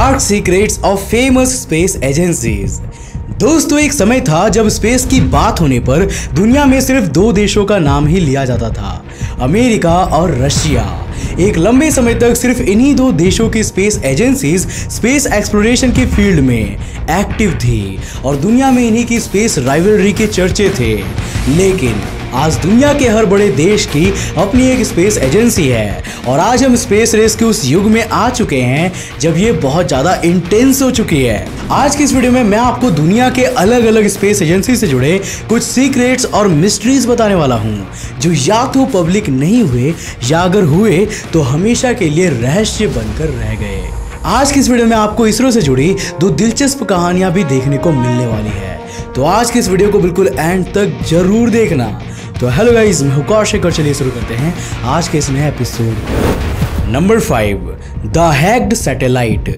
Dark secrets of famous space agencies. दोस्तों, एक समय था जब स्पेस की बात होने पर दुनिया में सिर्फ दो देशों का नाम ही लिया जाता था, अमेरिका और रशिया। एक लंबे समय तक सिर्फ इन्हीं दो देशों की स्पेस एजेंसीज स्पेस एक्सप्लोरेशन की फील्ड में एक्टिव थी और दुनिया में इन्हीं की स्पेस राइवलरी के चर्चे थे। लेकिन आज दुनिया के हर बड़े देश की अपनी एक स्पेस एजेंसी है और आज हम स्पेस रेस के उस युग में आ चुके हैं जब ये बहुत ज़्यादा इंटेंस हो चुकी है। आज की इस वीडियो में मैं आपको दुनिया के अलग अलग स्पेस एजेंसी से जुड़े कुछ सीक्रेट्स और मिस्ट्रीज बताने वाला हूँ जो या तो पब्लिक नहीं हुए या अगर हुए तो हमेशा के लिए रहस्य बनकर रह गए। आज की इस वीडियो में आपको इसरो से जुड़ी दो दिलचस्प कहानियां भी देखने को मिलने वाली है, तो आज की इस वीडियो को बिल्कुल एंड तक जरूर देखना। तो हेलो गाइस, मैं कौशिक और चलिए शुरू करते हैं आज के इस नए episode. Number 5, the hacked satellite.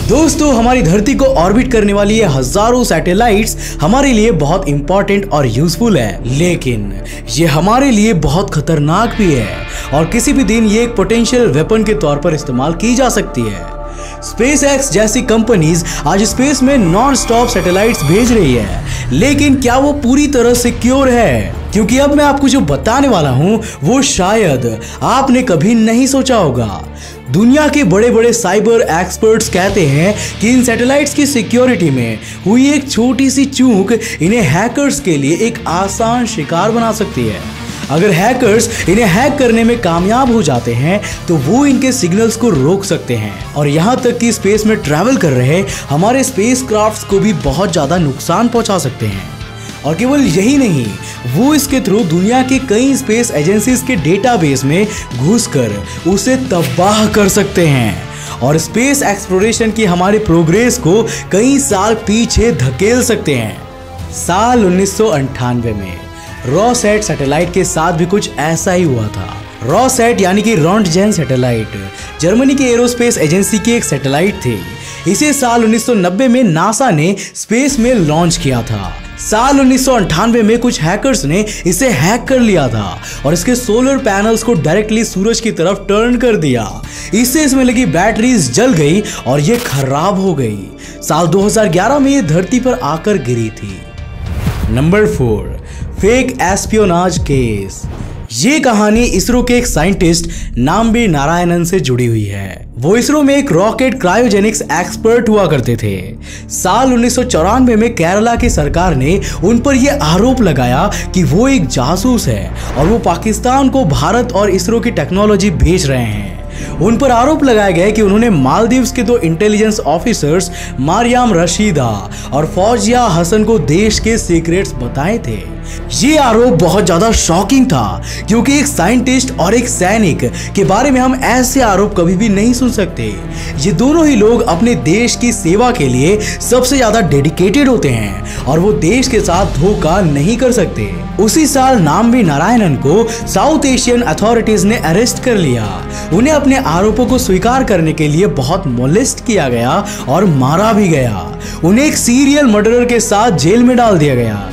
दोस्तों, हमारी धरती को ऑर्बिट करने वाली ये हजारों सैटेलाइट्स हमारे लिए बहुत इंपॉर्टेंट और यूजफुल है, लेकिन ये हमारे लिए बहुत खतरनाक भी है और किसी भी दिन ये एक पोटेंशियल वेपन के तौर पर इस्तेमाल की जा सकती है। SpaceX जैसी कंपनीज आज स्पेस में नॉन स्टॉप सैटेलाइट्स भेज रही है, लेकिन क्या वो पूरी तरह सिक्योर है? क्योंकि अब मैं आपको जो बताने वाला हूं वो शायद आपने कभी नहीं सोचा होगा। दुनिया के बड़े बड़े साइबर एक्सपर्ट्स कहते हैं कि इन सैटेलाइट्स की सिक्योरिटी में हुई एक छोटी सी चूक इन्हें हैकर्स के लिए एक आसान शिकार बना सकती है। अगर हैकर्स इन्हें हैक करने में कामयाब हो जाते हैं तो वो इनके सिग्नल्स को रोक सकते हैं और यहाँ तक कि स्पेस में ट्रैवल कर रहे हमारे स्पेस क्राफ्ट्स को भी बहुत ज़्यादा नुकसान पहुँचा सकते हैं। और केवल यही नहीं, वो इसके थ्रू दुनिया के कई स्पेस एजेंसीज के डेटाबेस में घुसकर उसे तबाह कर सकते हैं और स्पेस एक्सप्लोरेशन की हमारे प्रोग्रेस को कई साल पीछे धकेल सकते हैं। साल 1998 में रॉसैट सैटेलाइट के साथ भी कुछ ऐसा ही हुआ था। रॉसैट यानी कि रोंटगेन सैटेलाइट जर्मनी की एरोस्पेस एजेंसी की एक सैटेलाइट थी। इसे साल 1990 में नासा ने स्पेस में लॉन्च किया था। साल 1998 में कुछ हैकर्स ने इसे हैक कर लिया था और इसके सोलर पैनल्स को डायरेक्टली सूरज की तरफ टर्न कर दिया। इससे इसमें लगी बैटरीज जल गई और ये खराब हो गई। साल 2011 में ये धरती पर आकर गिरी थी। Number 4, fake espionage case. ये कहानी इसरो के एक साइंटिस्ट नाम्बी नारायणन से जुड़ी हुई है। वो इसरो में एक रॉकेट क्रायोजेनिक्स एक्सपर्ट हुआ करते थे। साल 1994 में केरला की सरकार ने उन पर यह आरोप लगाया कि वो एक जासूस है और वो पाकिस्तान को भारत और इसरो की टेक्नोलॉजी भेज रहे हैं। उन पर आरोप लगाया गया कि उन्होंने मालदीव्स के दो इंटेलिजेंस ऑफिसर्स मारियाम रशीदा और फौजिया हसन को देश के सीक्रेट्स बताए थे। ये आरोप बहुत ज्यादा शॉकिंग था क्योंकि एक साइंटिस्ट और एक सैनिक के बारे में हम ऐसे आरोप कभी भी नहीं सुन सकते। ये दोनों ही लोग अपने देश की सेवा के लिए सबसे ज्यादा डेडिकेटेड होते हैं और वो देश के साथ धोखा नहीं कर सकते। उसी साल नाम्बी नारायणन को साउथ एशियन अथॉरिटीज ने अरेस्ट कर लिया। उन्हें अपने आरोपों को स्वीकार करने के लिए बहुत मोलेस्ट किया गया और मारा भी गया। उन्हें एक सीरियल मर्डरर के साथ जेल में डाल दिया गया।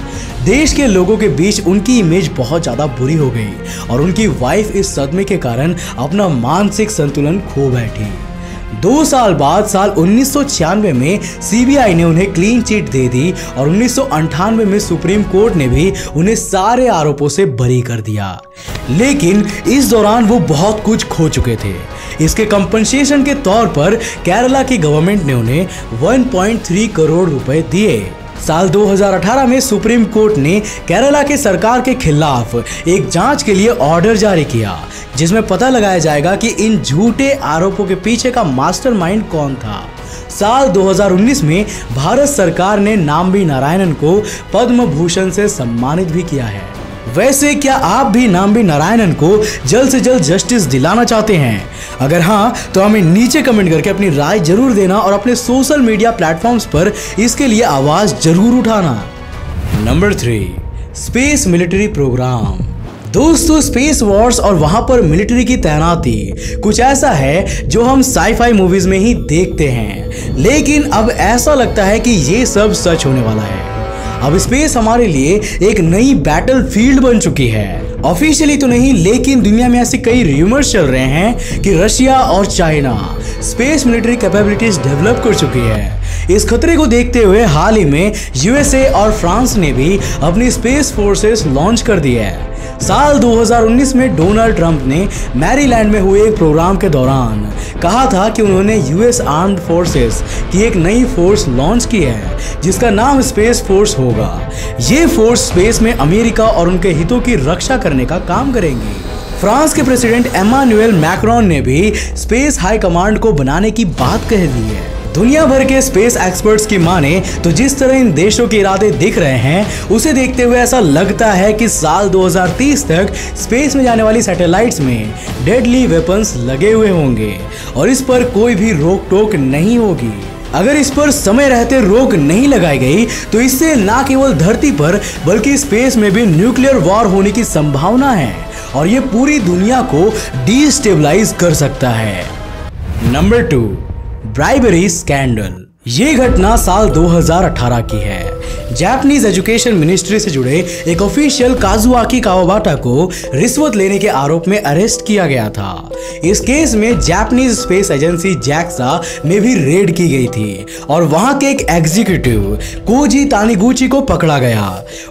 देश के लोगों के बीच उनकी इमेज बहुत ज़्यादा बुरी हो गई और उनकी वाइफ इस सदमे के कारण अपना मानसिक संतुलन खो बैठी। 2 साल बाद साल 1996 में सीबीआई ने उन्हें क्लीन चिट दे दी और 1998 में सुप्रीम कोर्ट ने भी उन्हें सारे आरोपों से बरी कर दिया। लेकिन इस दौरान वो बहुत कुछ खो चुके थे। इसके कंपनसेशन के तौर पर केरला की गवर्नमेंट ने उन्हें 1.3 करोड़ रुपए दिए। साल 2018 में सुप्रीम कोर्ट ने केरला के सरकार के खिलाफ एक जांच के लिए ऑर्डर जारी किया जिसमें पता लगाया जाएगा कि इन झूठे आरोपों के पीछे का मास्टरमाइंड कौन था। साल 2019 में भारत सरकार ने नाम्बी नारायणन को पद्म भूषण से सम्मानित भी किया है। वैसे क्या आप भी नाम्बी नारायणन को जल्द से जल्द जस्टिस दिलाना चाहते हैं? अगर हाँ तो हमें नीचे कमेंट करके अपनी राय जरूर देना और अपने सोशल मीडिया प्लेटफॉर्म्स पर इसके लिए आवाज जरूर उठाना। Number 3, space military programme. दोस्तों, स्पेस वॉर्स और वहां पर मिलिट्री की तैनाती कुछ ऐसा है जो हम साईफाई मूवीज में ही देखते हैं, लेकिन अब ऐसा लगता है कि ये सब सच होने वाला है। अब स्पेस हमारे लिए एक नई बैटल फील्ड बन चुकी है। ऑफिशियली तो नहीं, लेकिन दुनिया में ऐसे कई रूमर्स चल रहे हैं कि रशिया और China space military capabilities develop कर चुकी है। इस खतरे को देखते हुए हाल ही में यूएसए और फ्रांस ने भी अपनी स्पेस फोर्सेस लॉन्च कर दी है। साल 2019 में डोनाल्ड ट्रंप ने मैरीलैंड में हुए एक प्रोग्राम के दौरान कहा था कि उन्होंने यूएस आर्म्ड फोर्सेस की एक नई फोर्स लॉन्च की है जिसका नाम स्पेस फोर्स होगा। ये फोर्स स्पेस में अमेरिका और उनके हितों की रक्षा करने का काम करेंगी। फ्रांस के प्रेसिडेंट एमानुएल मैक्रोन ने भी स्पेस हाई कमांड को बनाने की बात कह दी है। दुनिया भर के स्पेस एक्सपर्ट्स की माने तो जिस तरह इन देशों के इरादे दिख रहे हैं उसे देखते हुए ऐसा लगता है कि साल 2030 तक स्पेस में जाने वाली सैटेलाइट्स में डेडली वेपन्स लगे हुए होंगे और इस पर कोई भी रोक टोक नहीं होगी। अगर इस पर समय रहते रोक नहीं लगाई गई तो इससे न केवल धरती पर बल्कि स्पेस में भी न्यूक्लियर वॉर होने की संभावना है और ये पूरी दुनिया को डिस्टेबलाइज कर सकता है। Number 2, bribery scandal. ये घटना साल 2018 की है। जापानीज एजुकेशन मिनिस्ट्री से जुड़े एक ऑफिशियल काजुआकी कावाबाटा को रिश्वत लेने के आरोप में अरेस्ट किया गया था। इस केस में जापानीज स्पेस एजेंसी जैक्सा में भी रेड की गई थी और वहां के एक एग्जीक्यूटिव कोजी तानिगुची को पकड़ा गया।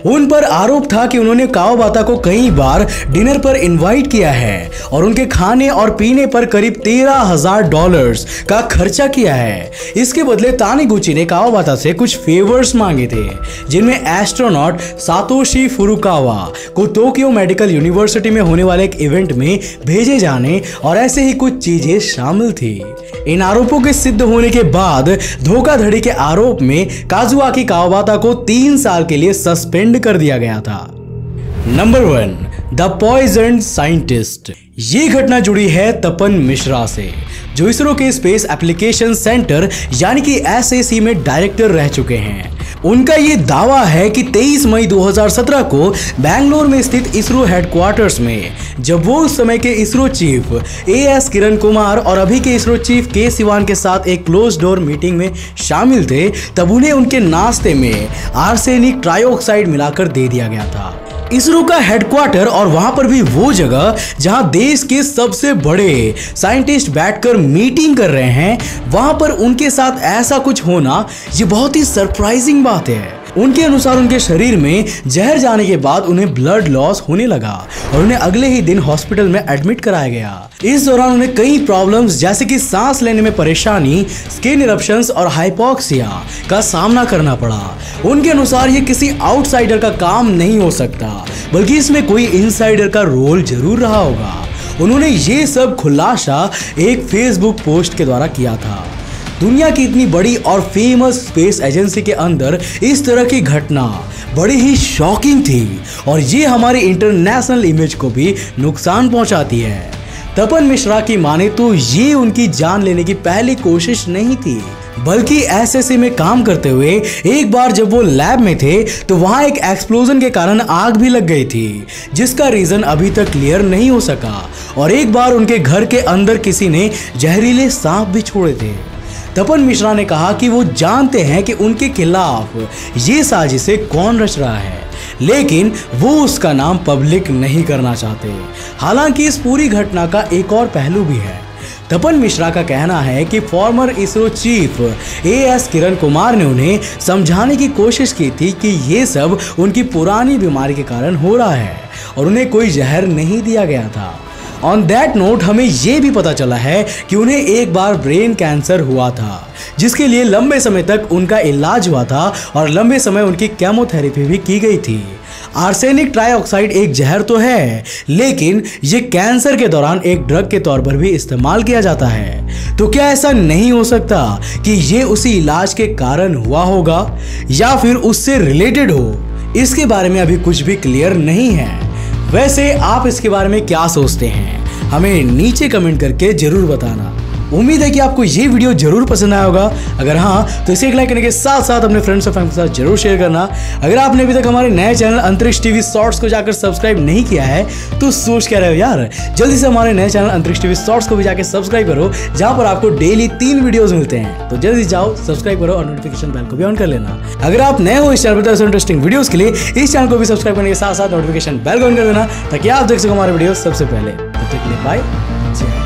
उन पर आरोप था कि उन्होंने कावाबाता को कई बार डिनर पर इनवाइट किया है और उनके खाने और पीने पर करीब $13,000 का खर्चा किया है। इसके बदले तानिगुची ने कावाबाता से कुछ फेवर्स मांगे थे जिनमें एस्ट्रोनॉट सातोशी फुरुकावा को टोक्यो मेडिकल यूनिवर्सिटी में होने वाले एक इवेंट में भेजे जाने और ऐसे ही कुछ चीजें शामिल थी। इन आरोपों के सिद्ध होने के बाद धोखाधड़ी के आरोप में काजुआकी कावाबाता को 3 साल के लिए सस्पेंड कर दिया गया था। Number 1, the poisoned scientist. ये घटना जुड़ी है तपन मिश्रा से जो इसरो के स्पेस एप्लीकेशन सेंटर यानी कि SAC में डायरेक्टर रह चुके हैं। उनका ये दावा है कि 23 मई 2017 को बेंगलोर में स्थित इसरो हेडक्वार्टर्स में जब वो उस समय के इसरो चीफ AS किरण कुमार और अभी के इसरो चीफ के सिवान के साथ एक क्लोज डोर मीटिंग में शामिल थे तब उन्हें उनके नाश्ते में आर्सेनिक ट्राइऑक्साइड मिलाकर दे दिया गया था। इसरो का हेडक्वार्टर और वहां पर भी वो जगह जहां देश के सबसे बड़े साइंटिस्ट बैठकर मीटिंग कर रहे हैं, वहां पर उनके साथ ऐसा कुछ होना ये बहुत ही सरप्राइजिंग बात है। उनके अनुसार उनके शरीर में जहर जाने के बाद उन्हें ब्लड लॉस होने लगा और उन्हें अगले ही दिन हॉस्पिटल में एडमिट कराया गया। इस दौरान उन्हें कई प्रॉब्लम्स जैसे कि सांस लेने में परेशानी, स्किन इरप्शंस और हाइपोक्सिया का सामना करना पड़ा। उनके अनुसार ये किसी आउटसाइडर का काम नहीं हो सकता बल्कि इसमें कोई इनसाइडर का रोल जरूर रहा होगा। उन्होंने ये सब खुलासा एक फेसबुक पोस्ट के द्वारा किया था। दुनिया की इतनी बड़ी और फेमस स्पेस एजेंसी के अंदर इस तरह की घटना बड़ी ही शॉकिंग थी और ये हमारी इंटरनेशनल इमेज को भी नुकसान पहुंचाती है। तपन मिश्रा की माने तो ये उनकी जान लेने की पहली कोशिश नहीं थी बल्कि SAC में काम करते हुए एक बार जब वो लैब में थे तो वहां एक एक्सप्लोजन के कारण आग भी लग गई थी जिसका रीजन अभी तक क्लियर नहीं हो सका और एक बार उनके घर के अंदर किसी ने जहरीले सांप भी छोड़े थे। तपन मिश्रा ने कहा कि वो जानते हैं कि उनके खिलाफ ये साजिशें कौन रच रहा है लेकिन वो उसका नाम पब्लिक नहीं करना चाहते। हालांकि इस पूरी घटना का एक और पहलू भी है। तपन मिश्रा का कहना है कि farmer ISRO chief AS Kiran Kumar ने उन्हें समझाने की कोशिश की थी कि ये सब उनकी पुरानी बीमारी के कारण हो रहा है और उन्हें कोई जहर नहीं दिया गया था। ऑन दैट नोट हमें ये भी पता चला है कि उन्हें एक बार ब्रेन कैंसर हुआ था जिसके लिए लंबे समय तक उनका इलाज हुआ था और लंबे समय उनकी केमोथेरेपी भी की गई थी। आर्सेनिक ट्राइऑक्साइड एक जहर तो है लेकिन ये कैंसर के दौरान एक ड्रग के तौर पर भी इस्तेमाल किया जाता है। तो क्या ऐसा नहीं हो सकता कि ये उसी इलाज के कारण हुआ होगा या फिर उससे रिलेटेड हो? इसके बारे में अभी कुछ भी क्लियर नहीं है। वैसे आप इसके बारे में क्या सोचते हैं हमें नीचे कमेंट करके जरूर बताना। उम्मीद है कि आपको ये वीडियो जरूर पसंद आया होगा। अगर हाँ तो इसे एक लाइक करने के साथ साथ अपने फ्रेंड्स और फैमिली के साथ जरूर शेयर करना। अगर आपने अभी तक हमारे नए चैनल अंतरिक्ष टीवी शॉर्ट्स को जाकर सब्सक्राइब नहीं किया है तो सोच क्या रहे हो यार, जल्दी से हमारे नए चैनल अंतरिक्ष टीवी शॉर्ट्स को भी जाकर सब्सक्राइब करो जहां पर आपको डेली 3 वीडियोस मिलते हैं। तो जल्दी जाओ सब्सक्राइब करो और नोटिफिकेशन बेल को भी ऑन कर लेना। अगर आप नए हो इस चैनल पर तो इंटरेस्टिंग वीडियोस के लिए इस चैनल को भी सब्सक्राइब करने के साथ साथ नोटिफिकेशन बेल को ऑन कर देना ताकि आप देख सको हमारे वीडियो सबसे पहले। तब तक के लिए बाय।